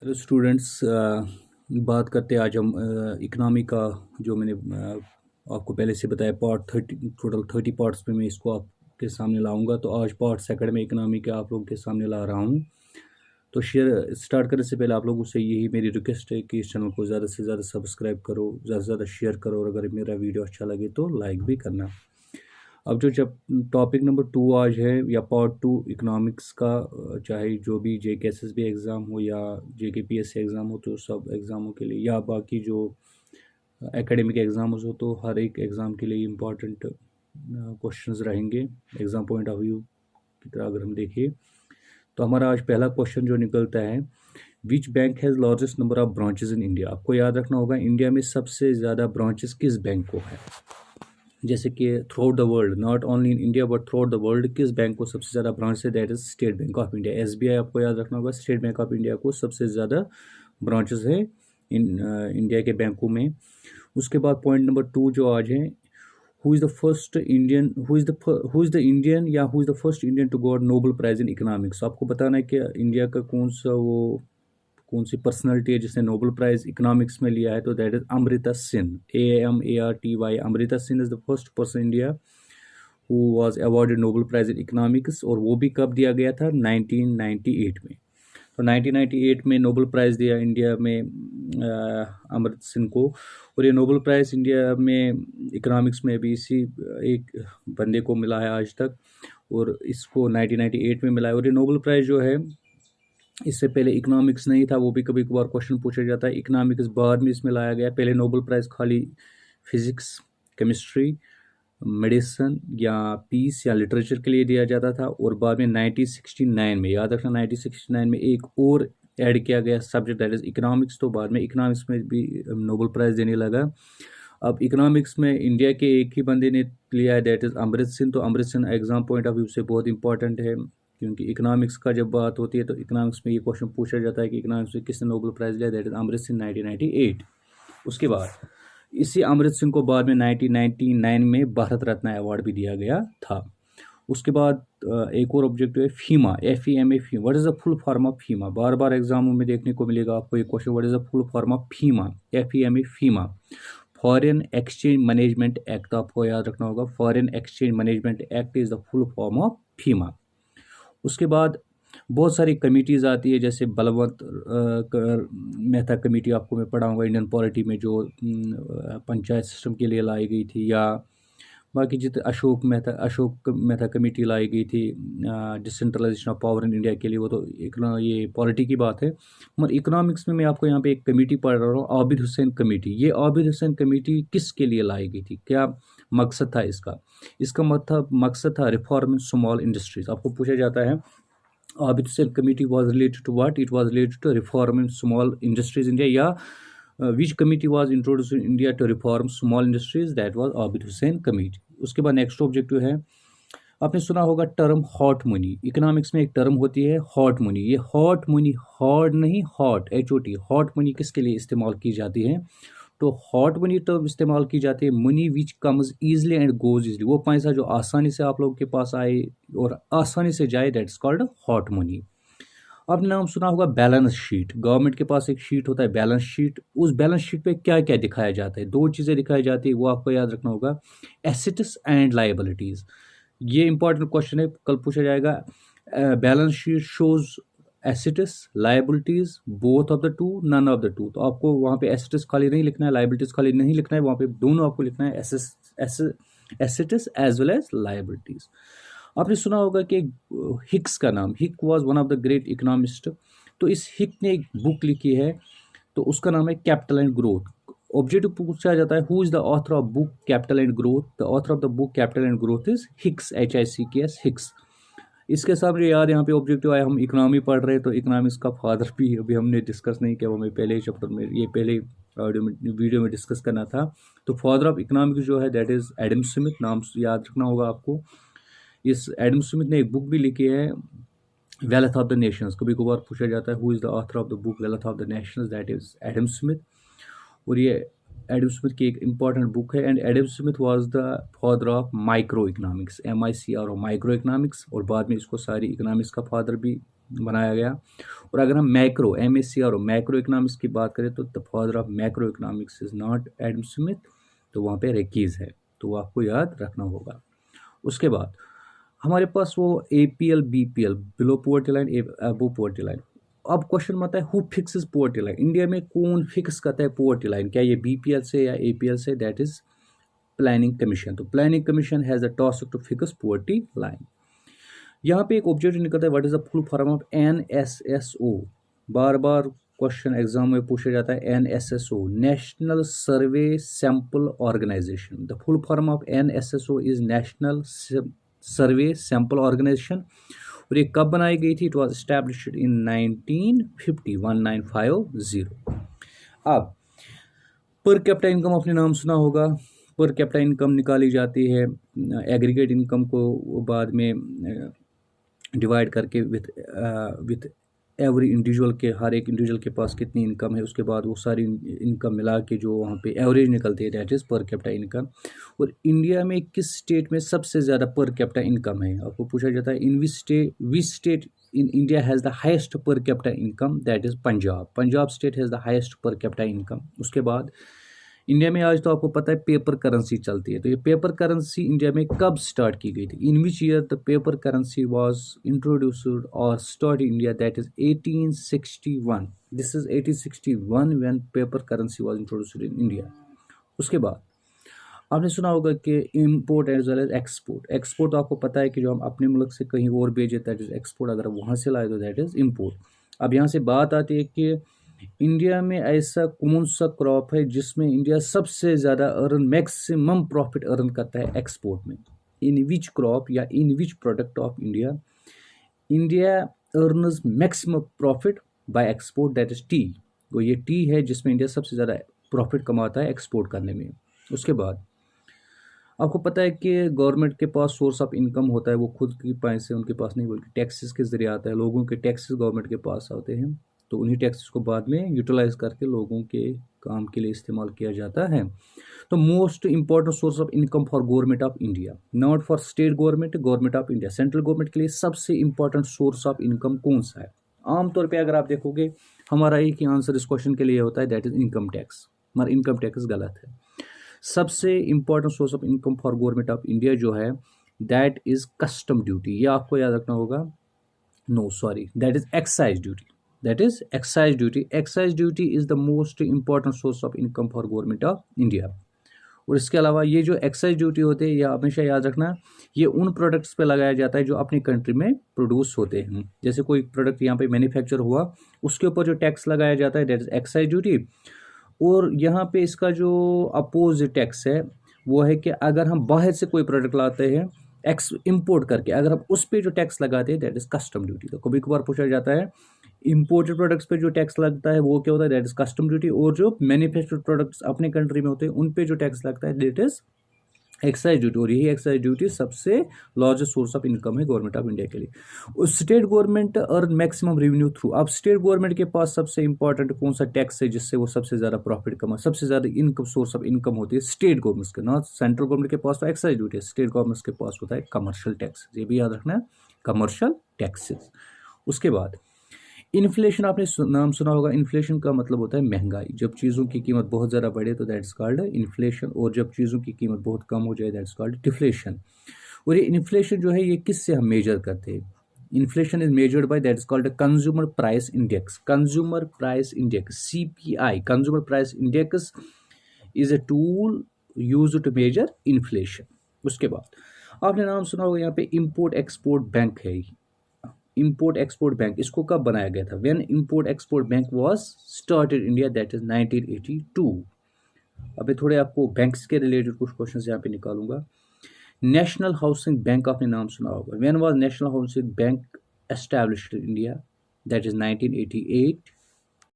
Hello students, बात करते हैं आज हम इकनॉमी का। जो मैंने आपको पहले से बताया, पार्ट 30, टोटल 30 पार्ट्स में मैं इसको आपके सामने लाऊंगा। तो आज पार्ट सेकंड में इकनॉमी के आप लोगों के सामने ला रहा हूं। तो शेयर स्टार्ट करने से पहले आप लोगों से यही मेरी रिक्वेस्ट है कि इस चैनल को ज़्यादा से ज़्यादा सब्सक्राइब करो, ज़्यादा से ज़्यादा शेयर करो, और अगर मेरा वीडियो अच्छा लगे तो लाइक भी करना। अब जो जब टॉपिक नंबर 2 आज है, या पार्ट 2 इकोनॉमिक्स का, चाहे जो भी JKSSB एग्ज़ाम हो या JKPSC एग्ज़ाम हो, तो सब एग्ज़ामों के लिए, या बाकी जो एकेडमिक एग्ज़ाम्स हो, तो हर एक एग्ज़ाम के लिए इम्पॉर्टेंट क्वेश्चंस रहेंगे एग्ज़ाम पॉइंट ऑफ व्यू की तरह। अगर हम देखें तो हमारा आज पहला क्वेश्चन जो निकलता है, which bank has largest number of branches in India. आपको याद रखना होगा, इंडिया में सबसे ज़्यादा ब्रांचेस किस बैंक को है। जैसे कि through out the world, not only in India but through out the world, किस बैंक को सबसे ज़्यादा ब्रांच है, that is state bank of India. SBI आपको याद रखना होगा, स्टेट बैंक ऑफ इंडिया को सबसे ज़्यादा ब्रांचेस है इन इंडिया के बैंकों में। उसके बाद पॉइंट नंबर 2 जो आज है, who is the first Indian, who is the Indian, या who is the first Indian to got Nobel prize in economics. आपको बताना है कि इंडिया का कौन सी पर्सनैलिटी है जिसने नोबेल प्राइज इकोनॉमिक्स में लिया है। तो that is Amartya Sen, AMARTY। Amartya Sen is the first person India who was awarded Nobel prize in economics. और वो भी कब दिया गया था, 1998 में। तो 1998 में नोबेल प्राइज़ दिया इंडिया में अमृता सिन को। और ये नोबेल प्राइज़ इंडिया में इकोनॉमिक्स में भी इसी एक बंदे को मिला है आज तक, और इसको 1998 में मिला है। और ये नोबेल प्राइज़ जो है, इससे पहले इकोनॉमिक्स नहीं था, वो भी कभी कभार क्वेश्चन पूछा जाता है। इकोनॉमिक्स बाद में इसमें लाया गया। पहले नोबेल प्राइज़ खाली फिजिक्स, केमिस्ट्री, मेडिसिन या पीस या लिटरेचर के लिए दिया जाता था। और बाद में 1969 में, याद रखना, 1969 में एक और ऐड किया गया सब्जेक्ट, दैट इज इकोनॉमिक्स। तो बाद में इकोनॉमिक्स में भी नोबेल प्राइज़ देने लगा। अब इकोनॉमिक्स में इंडिया के एक ही बंदे ने लिया है, दैट इज अमृत सिंह। तो Amrit Singh exam point of view से बहुत इंपॉर्टेंट है, क्योंकि इकोनॉमिक्स का जब बात होती है तो इकोनॉमिक्स में ये क्वेश्चन पूछा जाता है कि इकोनॉमिक्स में किसने नोबेल प्राइज़ लिया, दैट इज अमृत सिंह, 1998। उसके बाद इसी अमृत सिंह को बाद में 1999 में भारत रत्न अवार्ड भी दिया गया था। उसके बाद एक और ऑब्जेक्टिव है FEMA, FEMA, FEMA. What is the full form of FEMA. बार बार एग्जामों में देखने को मिलेगा आपको ये question, what is the full form of FEMA, FEMA, FEMA. Foreign exchange management act, आपको याद रखना होगा, foreign exchange management act is the full form of FEMA. उसके बाद बहुत सारी कमिटीज़ आती है, जैसे बलवंत मेहता कमेटी, आपको मैं पढ़ाऊँगा इंडियन पॉलिटी में, जो पंचायत सिस्टम के लिए लाई गई थी। या बाकी जितने अशोक मेहता कमेटी लाई गई थी decentralisation of power in India के लिए, वो तो ये पॉलिटी की बात है। मगर इकोनॉमिक्स में मैं आपको यहाँ पे एक कमेटी पढ़ रहा हूँ, आबिद हुसैन कमेटी। ये आबिद हुसैन कमेटी किसके लिए लाई गई थी, क्या मकसद था इसका मकसद था रिफॉर्म इन स्मॉल इंडस्ट्रीज। आपको पूछा जाता है, Abid Hussain committee was related to what? It was related to reform in small industries in India. या which committee was introduced in India to reform small industries? That was Abid Hussain committee. उसके बाद next objective है, आपने सुना होगा term hot money. Economics में एक term होती है हॉट मनी। ये हॉट मनी, हॉट नहीं, हॉट, HOT, हॉट मनी किसके लिए इस्तेमाल की जाती है। तो हॉट मनी टर्म इस्तेमाल की जाती है, money which comes easily and goes easily. वो पैसा जो आसानी से आप लोगों के पास आए और आसानी से जाए, दैट्स कॉल्ड हॉट मनी। आपने नाम सुना होगा बैलेंस शीट। गवर्नमेंट के पास एक शीट होता है बैलेंस शीट। उस बैलेंस शीट पे क्या क्या दिखाया जाता है, दो चीज़ें दिखाई जाती है, वो आपको याद रखना होगा, एसेट्स एंड लायबिलिटीज़। ये इंपॉर्टेंट क्वेश्चन है, कल पूछा जाएगा। Balance sheet shows assets, liabilities, both of the two, none of the two. तो आपको वहाँ पे एसेट्स खाली नहीं लिखना है, लायबिलिटीज खाली नहीं लिखना है, वहाँ पे दोनों आपको लिखना है, assets as well as liabilities. आपने सुना होगा कि हिक्स का नाम, Hick was one of the great economist. तो इस हिक ने एक बुक लिखी है, तो उसका नाम है कैपिटल एंड ग्रोथ। ऑब्जेक्टिव पूछा जाता है, who is the author of book capital and growth. The author of the book capital and growth is Hicks, HICKS, Hicks. इसके सामने याद यहाँ पे ऑब्जेक्टिव आया, हम इकोनॉमी पढ़ रहे हैं, तो इकोनॉमिक्स का फादर भी अभी हमने डिस्कस नहीं किया, वो हमें पहले चैप्टर में, ये पहले वीडियो में डिस्कस करना था। तो फादर ऑफ इकोनॉमिक्स जो है, दैट इज एडम स्मिथ, नाम याद रखना होगा आपको। इस एडम स्मिथ ने एक बुक भी लिखी है, वेल्थ ऑफ द नेशंस। कभी कभार पूछा जाता है, who is the author of the book wealth of the Nations, that is Adam Smith. और ये एडम स्मिथ की एक इम्पॉर्टेंट बुक है। And Adam Smith was the father of micro economics, MICRO, micro economics. और बाद में इसको सारी इकोनॉमिक्स का फादर भी बनाया गया। और अगर हम मैक्रो MACRO मैक्रो इकोनॉमिक्स की बात करें तो the father of macro economics is not Adam Smith, तो वहाँ पे रेकीज है, तो वो आपको याद रखना होगा। उसके बाद हमारे पास वो APL BPL below poverty line above poverty line. अब क्वेश्चन आता है who fixes poverty line, India में कौन फिक्स करता है पोवर्टी लाइन, क्या ये BPL से या APL से, दैट इज प्लानिंग कमीशन। तो planning commission has a task to fix poverty line. यहाँ पे एक ऑब्जेक्टिव निकलता है what is the full form of NSSO, बार बार क्वेश्चन एग्जाम में पूछा जाता है NSSO, national survey sample organisation. The full form of NSSO is national survey sample organisation. और ये कब बनाई गई थी, इट वॉज एस्टैब्लिश्ड इन 1950। अब पर कैपिटा इनकम आपने नाम सुना होगा, पर कैपिटा इनकम निकाली जाती है एग्रीगेट इनकम को बाद में डिवाइड करके विथ एवरी इंडिविजुअल के, हर एक इंडिविजुअल के पास कितनी इनकम है, उसके बाद वो सारी इनकम मिला के जो वहाँ पे एवरेज निकलती है दैट इज़ पर कैपिटा इनकम। और इंडिया में किस स्टेट में सबसे ज़्यादा पर कैपिटा इनकम है, आपको पूछा जाता है in which state in India has the highest per capita income, that is Punjab. Punjab state has the highest per capita income. उसके बाद इंडिया में आज तो आपको पता है पेपर करेंसी चलती है, तो ये पेपर करेंसी इंडिया में कब स्टार्ट की गई थी, in which year the paper currency was introduced और start in India, that is 1861। This is 1861 when paper currency was introduced in India. उसके बाद आपने सुना होगा कि import as well as export. Export तो आपको पता है कि जो हम अपने मुल्क से कहीं और भेजे दैट इज एक्सपोर्ट, अगर वहाँ से लाए तो दैट इज इम्पोर्ट। अब यहाँ से बात आती है कि इंडिया में ऐसा कौन सा क्रॉप है जिसमें इंडिया सबसे ज़्यादा मैक्सिमम प्रॉफिट अर्न करता है एक्सपोर्ट में, इन विच क्रॉप या in which product of India earns maximum profit by export, that is tea. तो ये टी है जिसमें इंडिया सबसे ज़्यादा प्रॉफिट कमाता है एक्सपोर्ट करने में। उसके बाद आपको पता है कि गवर्नमेंट के पास सोर्स ऑफ इनकम होता है, वो खुद की पैसे उनके पास नहीं बल्कि टैक्सेस के ज़रिए आता है, लोगों के टैक्सेस गवर्नमेंट के पास आते हैं, तो उन्हीं टैक्सेस को बाद में यूटिलाइज करके लोगों के काम के लिए इस्तेमाल किया जाता है। तो most important source of income for government of India, not for state government, government of India, central government के लिए सबसे इंपॉर्टेंट सोर्स ऑफ इनकम कौन सा है? आमतौर पे अगर आप देखोगे हमारा एक ही आंसर इस क्वेश्चन के लिए होता है दैट इज इनकम टैक्स, मगर इनकम टैक्स गलत है। सबसे important source of income for government of India जो है दैट इज कस्टम ड्यूटी, ये आपको याद रखना होगा, no sorry that is excise duty, that is excise duty। excise duty is the most important source of income for government of India। और इसके अलावा ये जो एक्साइज ड्यूटी होते हैं, यह हमेशा याद रखना, ये उन प्रोडक्ट्स पे लगाया जाता है जो अपनी कंट्री में प्रोड्यूस होते हैं। जैसे कोई प्रोडक्ट यहाँ पे मैन्युफैक्चर हुआ, उसके ऊपर जो टैक्स लगाया जाता है दैट इज एक्साइज ड्यूटी। और यहाँ पे इसका जो अपोजिट टैक्स है वो है कि अगर हम बाहर से कोई प्रोडक्ट लाते हैं इम्पोर्ट करके, अगर हम उस पर जो टैक्स लगाते हैं दैट इज कस्टम ड्यूटी। तो कभी कभार पूछा जाता है इंपोर्टेड प्रोडक्ट्स पे जो टैक्स लगता है वो क्या होता है, दैट इज कस्टम ड्यूटी। और जो मैन्युफैक्चर्ड प्रोडक्ट्स अपने कंट्री में होते हैं उन पे जो टैक्स लगता है दैट इज एक्साइज ड्यूटी। और यही एक्साइज ड्यूटी सबसे लार्जेस्ट सोर्स ऑफ इनकम है गवर्नमेंट ऑफ इंडिया के लिए। State government earn maximum revenue through, अब स्टेट गवर्नमेंट के पास सबसे इंपॉर्टेंट कौन सा टैक्स है जिससे वो सबसे ज़्यादा प्रॉफिट कमा, सबसे ज़्यादा इनकम सोर्स ऑफ इनकम होती है स्टेट गवर्नमेंट के, नॉट सेंट्रल गवर्नमेंट के पास तो एक्साइज ड्यूटी है, स्टेट गवर्नमेंट के पास होता है कमर्शियल टैक्स, ये भी याद रखना है, कमर्शियल टैक्सेस। उसके बाद इन्फ्लेशन, आपने नाम सुना होगा, इन्फ्लेशन का मतलब होता है महंगाई, जब चीज़ों की कीमत बहुत ज़्यादा बढ़े तो दैट्स कॉल्ड इन्फ्लेशन, और जब चीज़ों की कीमत बहुत कम हो जाए दैट्स कॉल्ड डिफ्लेशन। और ये इन्फ्लेशन जो है ये किससे हम मेजर करते हैं, inflation is measured by that is called consumer price index, consumer price index CPI, consumer price index is a tool used to measure inflation. उसके बाद आपने नाम सुना होगा यहाँ पे इम्पोर्ट एक्सपोर्ट बैंक है, इम्पोर्ट एक्सपोर्ट बैंक, इसको कब बनाया गया था, when import export bank was started India that is 1982। अभी थोड़े आपको बैंक्स के रिलेटेड कुछ क्वेश्चंस यहाँ पे निकालूंगा। नेशनल हाउसिंग बैंक आपने नाम सुना होगा, when was national housing bank established in India that is 1988।